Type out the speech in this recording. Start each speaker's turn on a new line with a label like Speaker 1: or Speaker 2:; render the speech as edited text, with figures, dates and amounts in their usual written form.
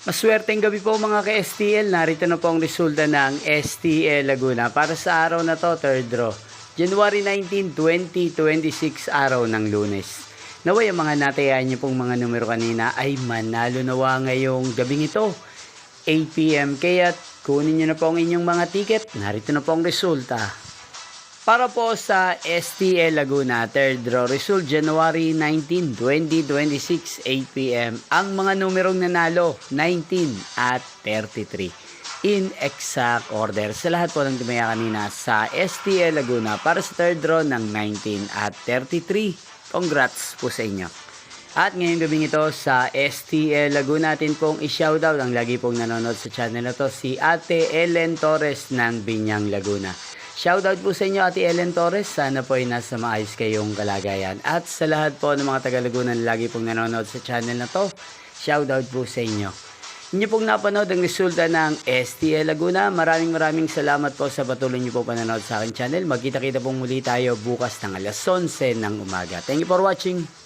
Speaker 1: Maswerteng gabi po mga ka-STL. Narito na po ang resulta ng STL Laguna para sa araw na to, third draw. January 19, 2026, araw ng Lunes. Naway ang mga natayan niyo pong mga numero kanina ay manalo nawa ngayong gabing ito, 8 PM. Kaya kunin niyo na po ang inyong mga ticket. Narito na po ang resulta. Para po sa STL Laguna, third draw result, January 19, 2026, 8 PM. Ang mga numerong nanalo, 19 at 33. In exact order. Sa lahat po ng tumaya kanina sa STL Laguna para sa third draw ng 19 at 33. Congrats po sa inyo. At ngayong gabing ito sa STL Laguna, natin pong i-shoutout ang lagi pong nanonood sa channel na to, si Ate Ellen Torres ng Binyang Laguna. Shoutout po sa inyo, Ate Ellen Torres. Sana po ay nasa maayos kayong kalagayan. At sa lahat po ng mga taga-Laguna na lagi pong nanonood sa channel na to, shoutout po sa inyo. Inyo pong napanood ang resulta ng STL Laguna. Maraming salamat po sa patuloy nyo po panonood sa aking channel. Magkita-kita pong muli tayo bukas ng alas 11 ng umaga. Thank you for watching.